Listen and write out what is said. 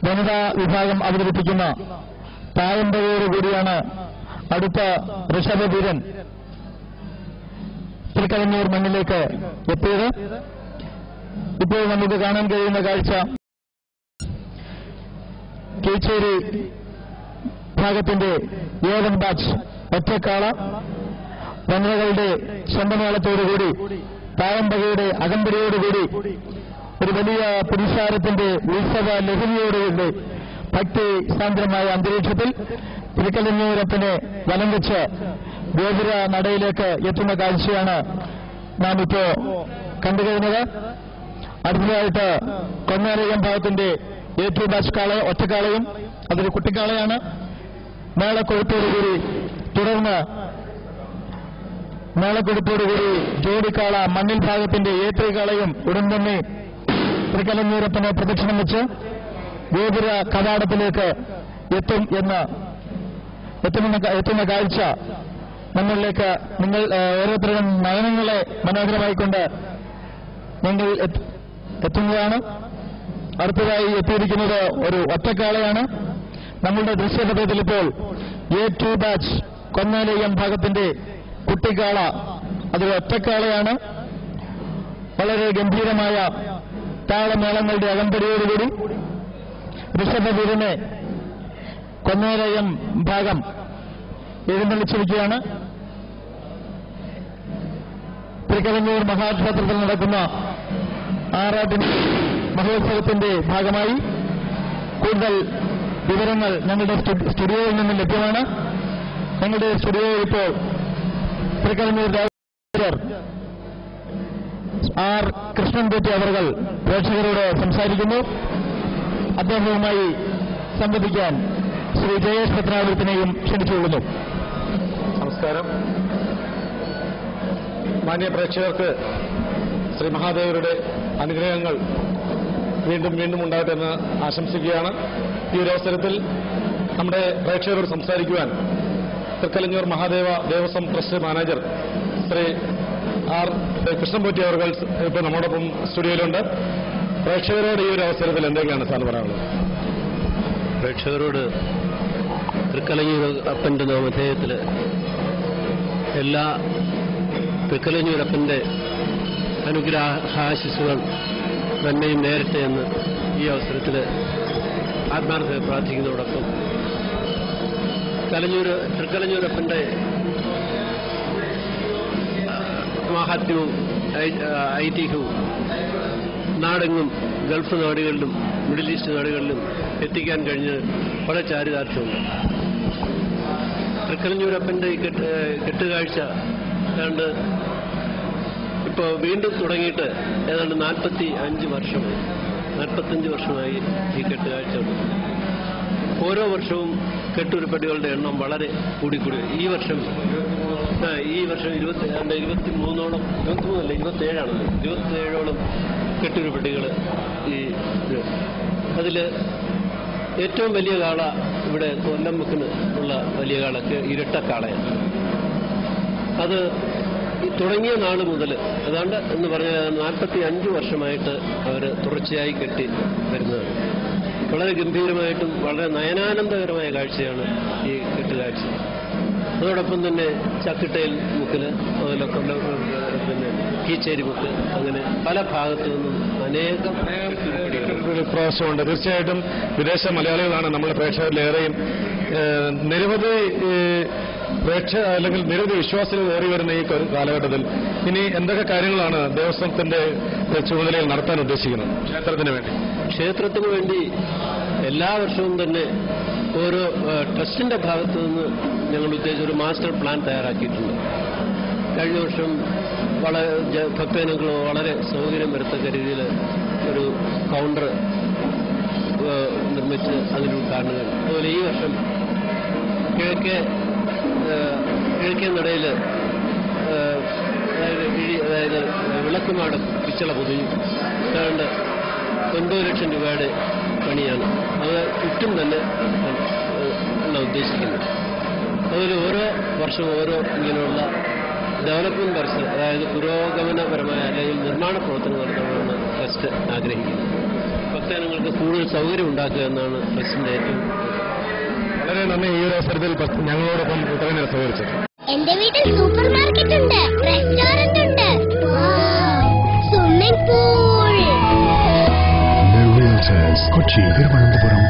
വനിതാ വിഭാഗം അവതരിപ്പിക്കുന്ന തായമ്പയോടുകൂടിയാണ് അടുത്ത ഋഷഭവീരൻ തൃക്കളഞ്ഞൂർ മണ്ണിലേക്ക് എത്തിയത്. ഇപ്പോൾ നമുക്ക് കാണാൻ കഴിയുന്ന കാഴ്ച കീച്ചേരി ഭാഗത്തിന്റെ ഏവൻ ബാച്ച് ഒറ്റക്കാള വനിതകളുടെ സ്വന്തമേളത്തോടുകൂടി തായമ്പകയുടെ അകമ്പടിയോടുകൂടി ഒരു വലിയ പുരസ്കാരത്തിന്റെ ഉത്സവ ലഹരിയോടുകൂടി ഭക്തി സാന്ദ്രമായ അന്തരീക്ഷത്തിൽ തൃക്കളഞ്ഞൂരപ്പനെ വലം വെച്ച് ഗോപുര നടയിലേക്ക് എത്തുന്ന കാഴ്ചയാണ് നാം ഇപ്പോ കണ്ടുകഴിഞ്ഞത്. അടുത്തതായിട്ട് കൊന്നാരകം ഭാഗത്തിന്റെ ഏറ്റവും ബാച്ച് ഒറ്റക്കാളയും അതൊരു കുട്ടിക്കാളയാണ്. മേളക്കൊഴുപ്പോടുകൂടി തുടർന്ന് മേളക്കൊഴുപ്പോടുകൂടി ജോഡിക്കാള മണ്ണിൽ ഭാഗത്തിന്റെ ഏത്രികാളയും ഉടൻ തന്നെ തൃക്കളഞ്ഞൂരപ്പനെ പ്രദക്ഷിണം വെച്ച് ഗോപുര കവാടത്തിലേക്ക് എത്തുന്ന കാഴ്ച നമ്മളിലേക്ക് നിങ്ങൾ ഓരോരുത്തരും നയനങ്ങളെ മനോഹരമായിക്കൊണ്ട് ഞങ്ങൾ എത്തുന്നതാണ്. അടുത്തതായി എത്തിയിരിക്കുന്നത് ഒരു ഒറ്റക്കാളയാണ്. നമ്മളുടെ ദൃശ്യപഥത്തിൽ ഇപ്പോൾ A2 ബാച്ച് കൊന്നാലയം ഭാഗത്തിന്റെ കുട്ടിക്കാള അതൊരു ഒറ്റക്കാളയാണ്. വളരെ ഗംഭീരമായ താളമേളങ്ങളുടെ അകമ്പടിയോടുകൂടി ഋഷഭവീരനെ കൊന്നാലയം ഭാഗം എഴുന്നള്ളിച്ചിരിക്കുകയാണ്. തൃക്കളഞ്ഞൂർ മഹാക്ഷേത്രത്തിൽ നടക്കുന്ന ആറാട്ടിൻ മഹോത്സവത്തിന്റെ ഭാഗമായി കൂടുതൽ വിവരങ്ങൾ ഞങ്ങളുടെ സ്റ്റുഡിയോയിൽ നിന്ന് ലഭ്യമാണ്. ഞങ്ങളുടെ സ്റ്റുഡിയോയിൽ ഇപ്പോൾ തൃക്കളഞ്ഞൂർ ഡയറക്ടർ ആർ കൃഷ്ണൻകുട്ടി അവർ പ്രേക്ഷകരോട് സംസാരിക്കുന്നു. അദ്ദേഹവുമായി സംവദിക്കാൻ ശ്രീ ജയേഷ് പത്രാവൃത്തിനെയും ക്ഷണിച്ചുകൊള്ളുന്നു. നമസ്കാരം. മാന്യ പ്രേക്ഷകർക്ക് ശ്രീ മഹാദേവരുടെ അനുഗ്രഹങ്ങൾ വീണ്ടും വീണ്ടും ഉണ്ടാകട്ടെന്ന് ആശംസിക്കുകയാണ്. ഈ ഒരു അവസരത്തിൽ നമ്മുടെ പ്രേക്ഷകരോട് സംസാരിക്കുവാൻ Thrikkalanjoor Mahadeva Devaswom trust manager Shri R Krishnankutty അവർ ഇപ്പോൾ നമ്മോടൊപ്പം സ്റ്റുഡിയോയിലുണ്ട്. പ്രേക്ഷകരോട് ഈ ഒരു അവസരത്തിൽ എന്തൊക്കെയാണ് സാറിന് പറയാനുള്ളത്? പ്രേക്ഷകരോട് തൃക്കളഞ്ഞൂർ അപ്പന്റെ നാമധേയത്തിൽ എല്ലാ തൃക്കളഞ്ഞൂരപ്പന്റെ അനുഗ്രഹാശിസുകൾ തന്നെയും നേരട്ടെ എന്ന് ഈ അവസരത്തിൽ ആത്മാർത്ഥ പ്രാർത്ഥിക്കുന്നതോടൊപ്പം തൃക്കളഞ്ഞൂരപ്പന്റെ മാഹാത്മ്യവും ഐതിഹ്യവും നാടെങ്ങും ഗൾഫ് നാടുകളിലും മിഡിൽ ഈസ്റ്റ് നാടുകളിലും എത്തിക്കാൻ കഴിഞ്ഞ് വളരെ ചാരിതാർത്ഥ്യമുണ്ട്. തൃക്കളഞ്ഞൂരപ്പന്റെ ഈ കെട്ടുകാഴ്ച ഏതാണ്ട് ഇപ്പോൾ വീണ്ടും തുടങ്ങിയിട്ട് ഏതാണ്ട് 45 വർഷമായി ഈ കെട്ടുകാഴ്ച ഉണ്ട്. ഓരോ വർഷവും കെട്ടുരുപ്പടികളുടെ എണ്ണം വളരെ കൂടിക്കൂടി. ഈ വർഷം 23ഓളം 27ഓളം കെട്ടുരുപ്പടികൾ അതിൽ ഏറ്റവും വലിയ കാള ഇവിടെ കൊല്ലംമുക്കിന് ഉള്ള വലിയ കാളക്ക് ഇരട്ടക്കാളയാണ്. അത് തുടങ്ങിയ നാൾ മുതൽ ഏതാണ്ട് എന്ന് പറഞ്ഞാൽ 45 വർഷമായിട്ട് അവർ തുടർച്ചയായി കെട്ടി വരുന്നതാണ്. വളരെ ഗംഭീരമായിട്ടും വളരെ നയനാനന്ദകരമായ കാഴ്ചയാണ് ഈ കെട്ടുകാഴ്ച. അതോടൊപ്പം തന്നെ ചക്കിട്ടയിൽ മുക്കിൽ അതുപോലെ പിന്നെ കീച്ചേരി മുക്ക് അങ്ങനെ പല ഭാഗത്തു നിന്നും അനേകം പ്രാവശ്യമുണ്ട്. തീർച്ചയായിട്ടും വിദേശ മലയാളികളാണ് നമ്മുടെ പ്രേക്ഷകരിലേറെയും. നിരവധി അല്ലെങ്കിൽ നിരവധി വിശ്വാസികൾ ഏറി വരുന്ന ഈ കാലഘട്ടത്തിൽ ഇനി എന്തൊക്കെ കാര്യങ്ങളാണ് ദേവസ്വത്തിന്റെ ചുമതലയിൽ നടത്താൻ ഉദ്ദേശിക്കുന്നത്? ക്ഷേത്രത്തിന് വേണ്ടി എല്ലാ വർഷവും തന്നെ ഓരോ ട്രസ്റ്റിന്റെ ഭാഗത്തു നിന്ന് ഞങ്ങൾ ഉദ്ദേശിച്ച ഒരു മാസ്റ്റർ പ്ലാൻ തയ്യാറാക്കിയിട്ടുണ്ട്. കഴിഞ്ഞ വർഷം വളരെ ഭക്തജനങ്ങൾ വളരെ സൗകര്യം വരത്തക്ക രീതിയിൽ ഒരു കൗണ്ടർ നിർമ്മിച്ച് അതിന് ഉദ്ഘാടനം. അതുപോലെ ഈ വർഷം കിഴക്കേ നടയിൽ അതായത് വിളക്കുമാടം പിച്ചള പൊതിഞ്ഞു ഏതാണ്ട് 9 ലക്ഷം രൂപയുടെ പണിയാണ്. അത് ചുറ്റും തന്നെ ഉദ്ദേശിക്കുന്നത്. അതിൽ ഓരോ വർഷവും ഓരോ ഇങ്ങനെയുള്ള ഡെവലപ്മെന്റ് വർക്സ്, അതായത് പുരോഗമനപരമായ അല്ലെങ്കിൽ നിർമ്മാണ പ്രവർത്തനം നടത്തണമെന്ന് ട്രസ്റ്റ് ആഗ്രഹിക്കുന്നു. ഇപ്പോൾ ഭക്തജനങ്ങൾക്ക് കൂടുതൽ സൗകര്യം ഉണ്ടാക്കുക എന്നാണ് ട്രസ്റ്റിന്റെ ഏറ്റവും. വളരെ നന്ദി ഈ ഒരു അവസരത്തിൽ ഞങ്ങളോടൊപ്പം ഇത്രയും നേരം സഹകരിച്ചത്. എന്റെ വീട്ടിൽ സൂപ്പർ മാർക്കറ്റ് ഉണ്ട്, റെസ്റ്റോറന്റ് ഉണ്ട്, സ്വിമ്മിംഗ് പൂൾ. കൊച്ചി, തിരുവനന്തപുരം,